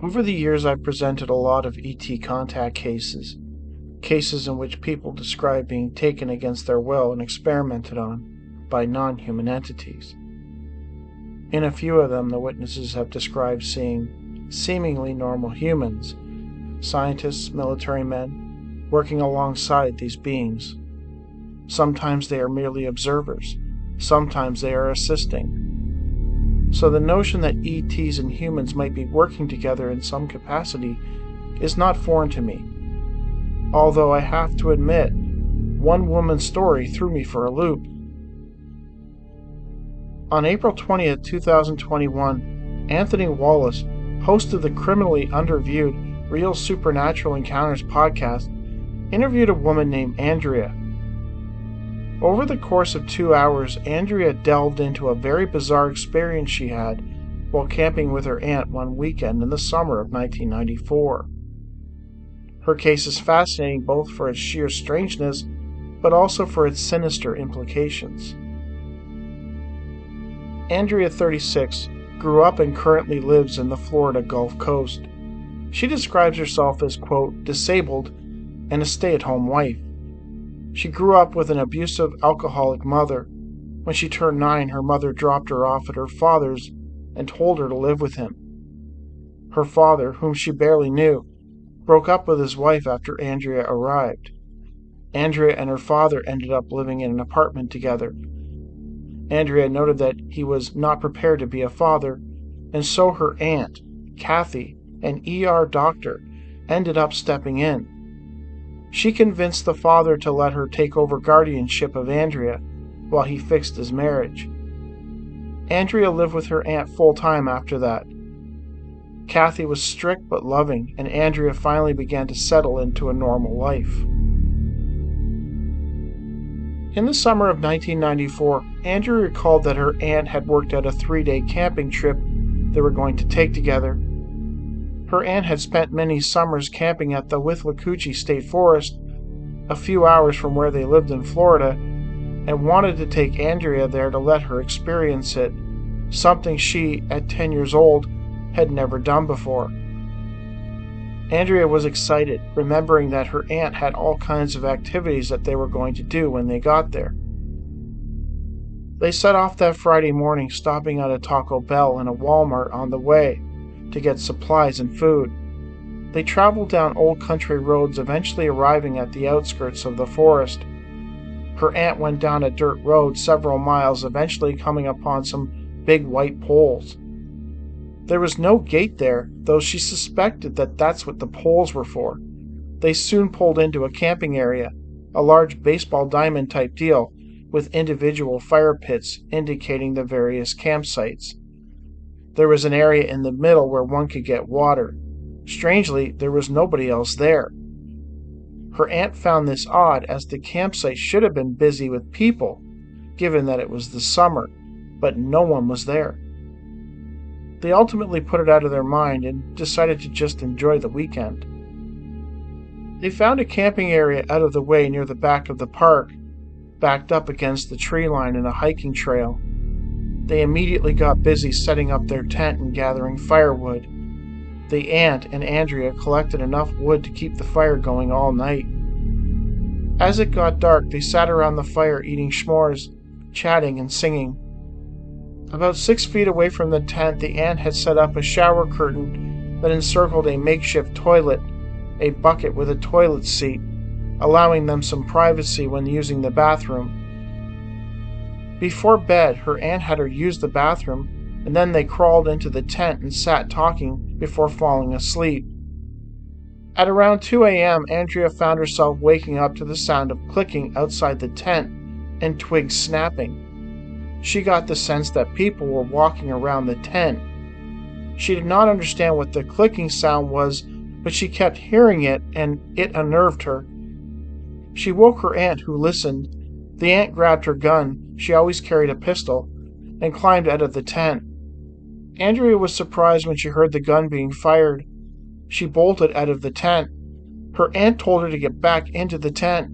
Over the years, I've presented a lot of ET contact cases in which people describe being taken against their will and experimented on by non-human entities. In a few of them, the witnesses have described seeing seemingly normal humans, scientists, military men, working alongside these beings. Sometimes they are merely observers, sometimes they are assisting. So the notion that ETs and humans might be working together in some capacity is not foreign to me. Although I have to admit, one woman's story threw me for a loop. On April 20th, 2021, Anthony Wallace, host of the criminally underviewed Real Supernatural Encounters podcast, interviewed a woman named Andrea. Over the course of 2 hours, Andrea delved into a very bizarre experience she had while camping with her aunt one weekend in the summer of 1994. Her case is fascinating both for its sheer strangeness, but also for its sinister implications. Andrea, 36, grew up and currently lives in the Florida Gulf Coast. She describes herself as, quote, disabled and a stay-at-home wife. She grew up with an abusive, alcoholic mother. When she turned 9, her mother dropped her off at her father's and told her to live with him. Her father, whom she barely knew, broke up with his wife after Andrea arrived. Andrea and her father ended up living in an apartment together. Andrea noted that he was not prepared to be a father, and so her aunt, Kathy, an ER doctor, ended up stepping in. She convinced the father to let her take over guardianship of Andrea while he fixed his marriage. Andrea lived with her aunt full-time after that. Kathy was strict but loving, and Andrea finally began to settle into a normal life. In the summer of 1994, Andrea recalled that her aunt had worked out a 3-day camping trip they were going to take together. Her aunt had spent many summers camping at the Withlacoochee State Forest, a few hours from where they lived in Florida, and wanted to take Andrea there to let her experience it, something she, at 10 years old, had never done before. Andrea was excited, remembering that her aunt had all kinds of activities that they were going to do when they got there. They set off that Friday morning, stopping at a Taco Bell and a Walmart on the way to get supplies and food. They traveled down old country roads, eventually arriving at the outskirts of the forest. Her aunt went down a dirt road several miles, eventually coming upon some big white poles. There was no gate there, though she suspected that that's what the poles were for. They soon pulled into a camping area, a large baseball diamond type deal, with individual fire pits indicating the various campsites. There was an area in the middle where one could get water. Strangely, there was nobody else there. Her aunt found this odd, as the campsite should have been busy with people, given that it was the summer, but no one was there. They ultimately put it out of their mind and decided to just enjoy the weekend. They found a camping area out of the way near the back of the park, backed up against the tree line and a hiking trail. They immediately got busy setting up their tent and gathering firewood. The aunt and Andrea collected enough wood to keep the fire going all night. As it got dark, they sat around the fire eating s'mores, chatting and singing. About 6 feet away from the tent, the aunt had set up a shower curtain that encircled a makeshift toilet, a bucket with a toilet seat, allowing them some privacy when using the bathroom. Before bed, her aunt had her use the bathroom, and then they crawled into the tent and sat talking before falling asleep. At around 2 a.m., Andrea found herself waking up to the sound of clicking outside the tent and twigs snapping. She got the sense that people were walking around the tent. She did not understand what the clicking sound was, but she kept hearing it, and it unnerved her. She woke her aunt, who listened. The aunt grabbed her gun — she always carried a pistol — and climbed out of the tent. Andrea was surprised when she heard the gun being fired. She bolted out of the tent. Her aunt told her to get back into the tent.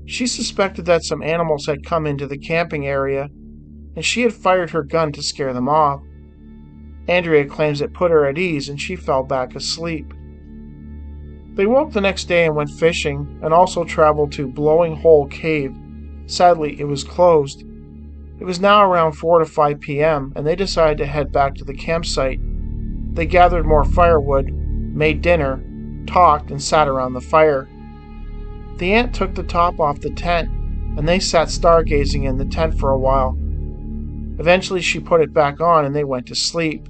She suspected that some animals had come into the camping area, and she had fired her gun to scare them off. Andrea claims it put her at ease and she fell back asleep. They woke the next day and went fishing, and also traveled to Blowing Hole Cave. Sadly, it was closed. It was now around 4 to 5 p.m., and they decided to head back to the campsite. They gathered more firewood, made dinner, talked, and sat around the fire. The aunt took the top off the tent, and they sat stargazing in the tent for a while. Eventually she put it back on and they went to sleep.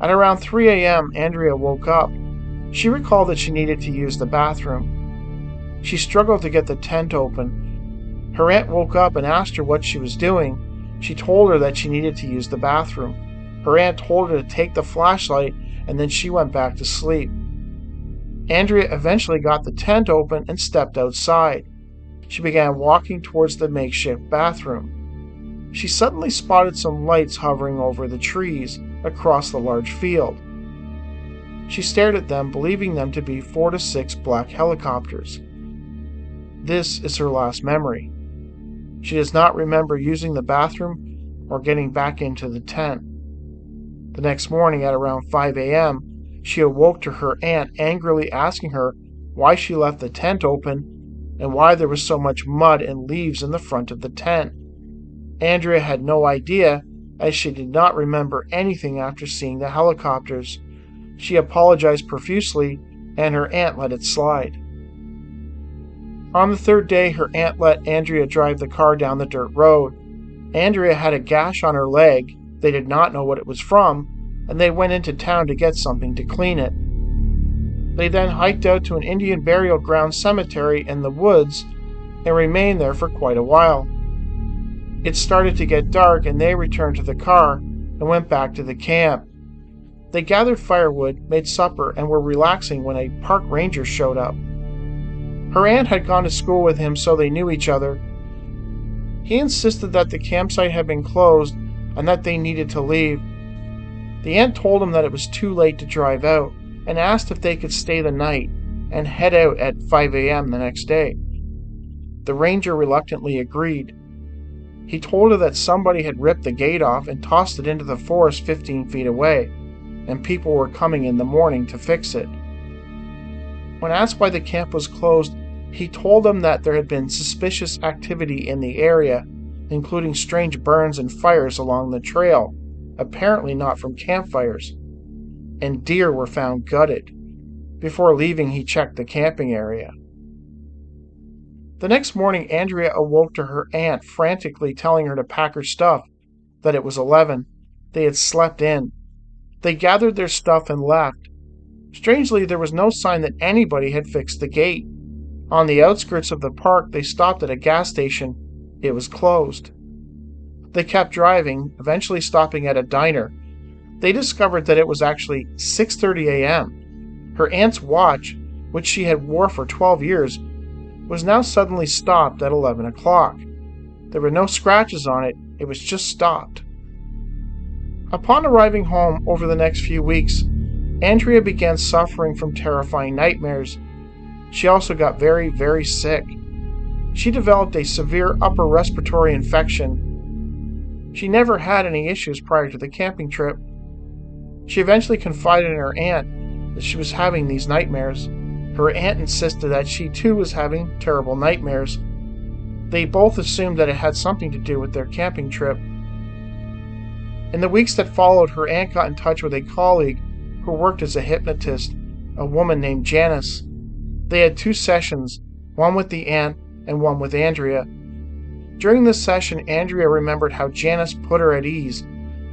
At around 3 a.m., Andrea woke up. She recalled that she needed to use the bathroom. She struggled to get the tent open. Her aunt woke up and asked her what she was doing. She told her that she needed to use the bathroom. Her aunt told her to take the flashlight, and then she went back to sleep. Andrea eventually got the tent open and stepped outside. She began walking towards the makeshift bathroom. She suddenly spotted some lights hovering over the trees across the large field. She stared at them, believing them to be 4 to 6 black helicopters. This is her last memory. She does not remember using the bathroom or getting back into the tent. The next morning at around 5 a.m., she awoke to her aunt angrily asking her why she left the tent open and why there was so much mud and leaves in the front of the tent. Andrea had no idea, as she did not remember anything after seeing the helicopters. She apologized profusely, and her aunt let it slide. On the third day, her aunt let Andrea drive the car down the dirt road. Andrea had a gash on her leg. They did not know what it was from, and they went into town to get something to clean it. They then hiked out to an Indian burial ground cemetery in the woods and remained there for quite a while. It started to get dark, and they returned to the car and went back to the camp. They gathered firewood, made supper, and were relaxing when a park ranger showed up. Her aunt had gone to school with him, so they knew each other. He insisted that the campsite had been closed and that they needed to leave. The aunt told him that it was too late to drive out and asked if they could stay the night and head out at 5 a.m. the next day. The ranger reluctantly agreed. He told her that somebody had ripped the gate off and tossed it into the forest 15 feet away, and people were coming in the morning to fix it. When asked why the camp was closed, he told them that there had been suspicious activity in the area, including strange burns and fires along the trail, apparently not from campfires, and deer were found gutted. Before leaving, he checked the camping area. The next morning, Andrea awoke to her aunt frantically telling her to pack her stuff, that it was 11. They had slept in. They gathered their stuff and left. Strangely, there was no sign that anybody had fixed the gate. On the outskirts of the park, they stopped at a gas station. It was closed. They kept driving, eventually stopping at a diner. They discovered that it was actually 6:30 a.m. Her aunt's watch, which she had wore for 12 years, was now suddenly stopped at 11 o'clock. There were no scratches on it. It was just stopped. Upon arriving home over the next few weeks, Andrea began suffering from terrifying nightmares. She also got very, very sick. She developed a severe upper respiratory infection. She never had any issues prior to the camping trip. She eventually confided in her aunt that she was having these nightmares. Her aunt insisted that she too was having terrible nightmares. They both assumed that it had something to do with their camping trip. In the weeks that followed, her aunt got in touch with a colleague who worked as a hypnotist, a woman named Janice. They had 2 sessions, one with the aunt and one with Andrea. During this session, Andrea remembered how Janice put her at ease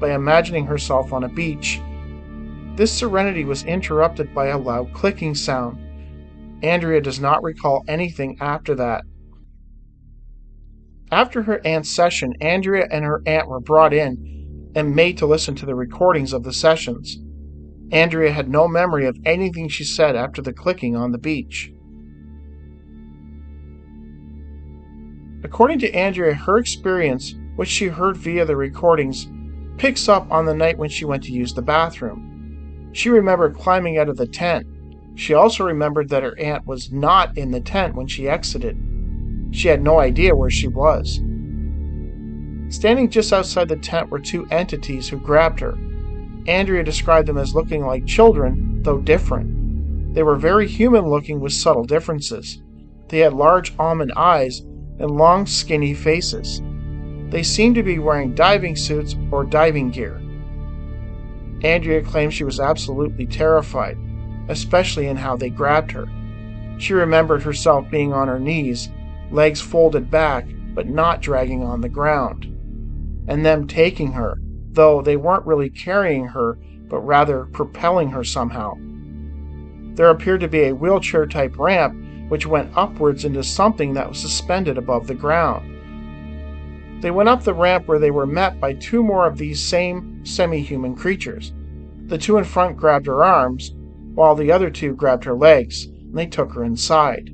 by imagining herself on a beach. This serenity was interrupted by a loud clicking sound. Andrea does not recall anything after that. After her aunt's session, Andrea and her aunt were brought in and made to listen to the recordings of the sessions. Andrea had no memory of anything she said after the clicking on the beach. According to Andrea, her experience, which she heard via the recordings, picks up on the night when she went to use the bathroom. She remembered climbing out of the tent. She also remembered that her aunt was not in the tent when she exited. She had no idea where she was. Standing just outside the tent were 2 entities who grabbed her. Andrea described them as looking like children, though different. They were very human-looking with subtle differences. They had large almond eyes and long, skinny faces. They seemed to be wearing diving suits or diving gear. Andrea claimed she was absolutely terrified, especially in how they grabbed her. She remembered herself being on her knees, legs folded back, but not dragging on the ground, and them taking her, though they weren't really carrying her, but rather propelling her somehow. There appeared to be a wheelchair-type ramp which went upwards into something that was suspended above the ground. They went up the ramp where they were met by two more of these same semi-human creatures. The two in front grabbed her arms, while the other two grabbed her legs, and they took her inside.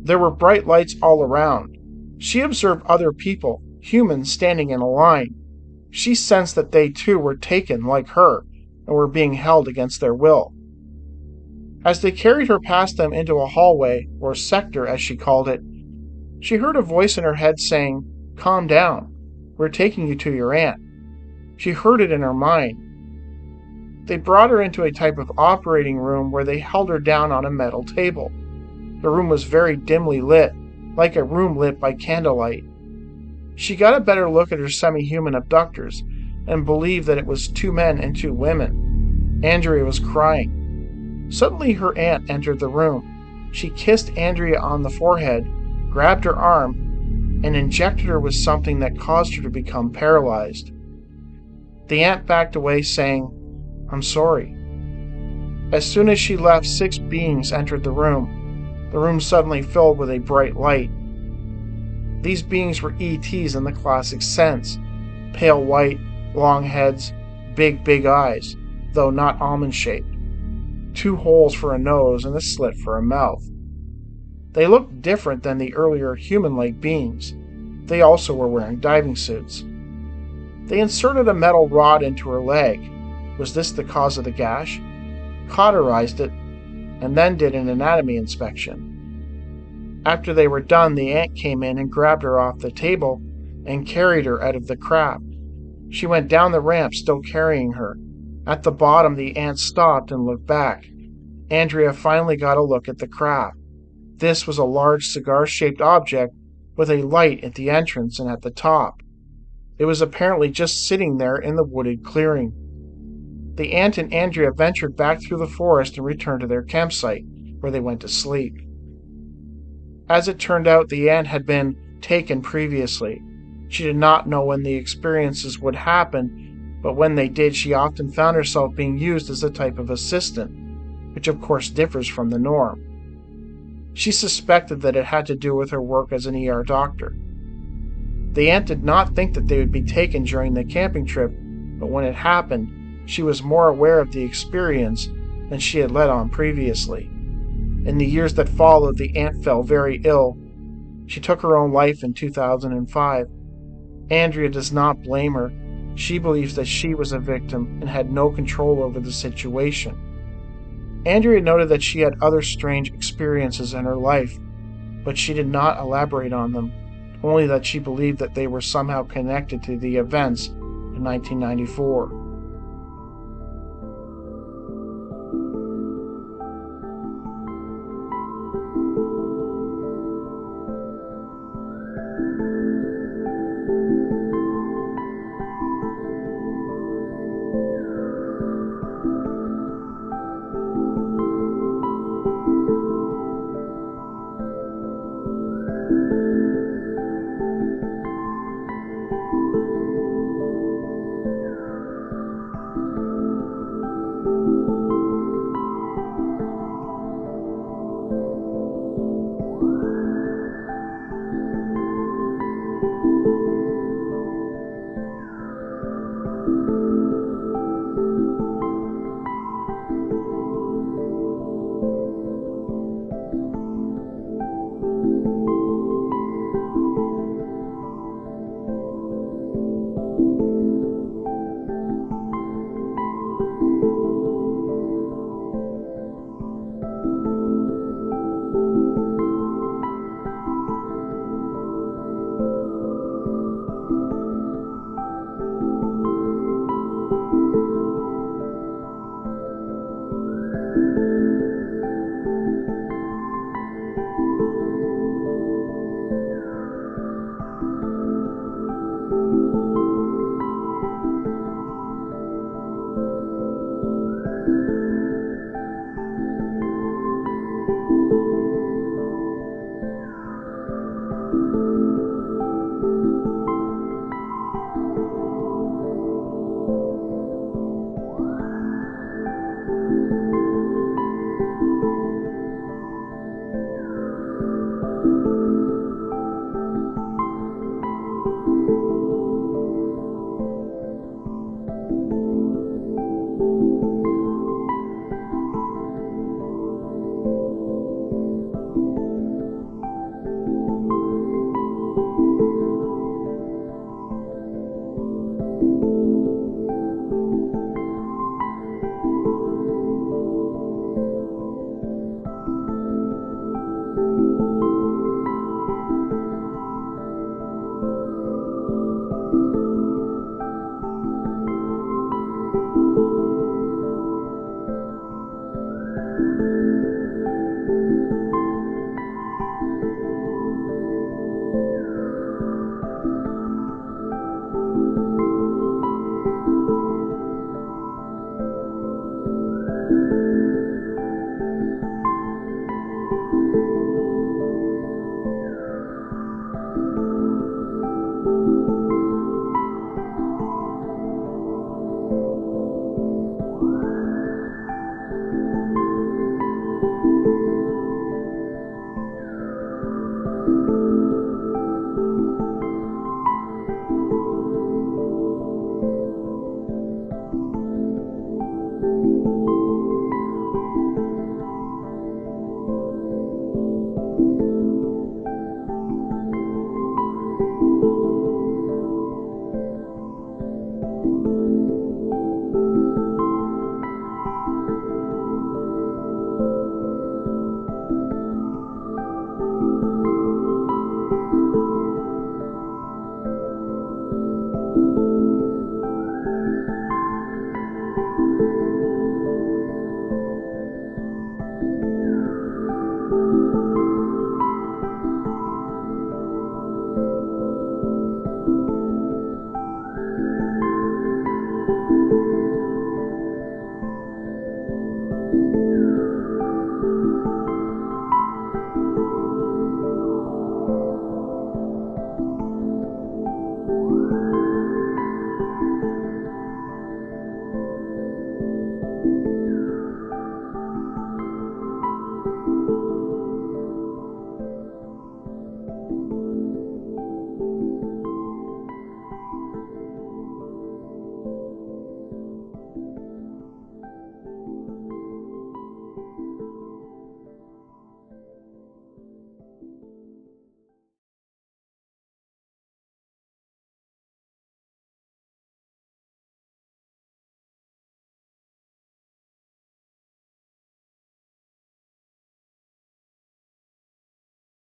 There were bright lights all around. She observed other people, humans, standing in a line. She sensed that they too were taken like her, and were being held against their will. As they carried her past them into a hallway, or sector as she called it, she heard a voice in her head saying, "Calm down. We're taking you to your aunt." She heard it in her mind. They brought her into a type of operating room where they held her down on a metal table. The room was very dimly lit, like a room lit by candlelight. She got a better look at her semi-human abductors and believed that it was two men and two women. Andrea was crying. Suddenly her aunt entered the room. She kissed Andrea on the forehead, grabbed her arm, and injected her with something that caused her to become paralyzed. The aunt backed away, saying, "I'm sorry." As soon as she left, 6 beings entered the room. The room suddenly filled with a bright light. These beings were ETs in the classic sense. Pale white, long heads, big eyes, though not almond-shaped. 2 holes for a nose and a slit for a mouth. They looked different than the earlier human-like beings. They also were wearing diving suits. They inserted a metal rod into her leg. Was this the cause of the gash? Cauterized it, and then did an anatomy inspection. After they were done, the aunt came in and grabbed her off the table and carried her out of the craft. She went down the ramp, still carrying her. At the bottom, the aunt stopped and looked back. Andrea finally got a look at the craft. This was a large cigar-shaped object with a light at the entrance and at the top. It was apparently just sitting there in the wooded clearing. The aunt and Andrea ventured back through the forest and returned to their campsite, where they went to sleep. As it turned out, the aunt had been taken previously. She did not know when the experiences would happen, but when they did, she often found herself being used as a type of assistant, which of course differs from the norm. She suspected that it had to do with her work as an ER doctor. The aunt did not think that they would be taken during the camping trip, but when it happened, she was more aware of the experience than she had let on previously. In the years that followed, the aunt fell very ill. She took her own life in 2005. Andrea does not blame her. She believes that she was a victim and had no control over the situation. Andrea noted that she had other strange experiences in her life, but she did not elaborate on them, only that she believed that they were somehow connected to the events in 1994.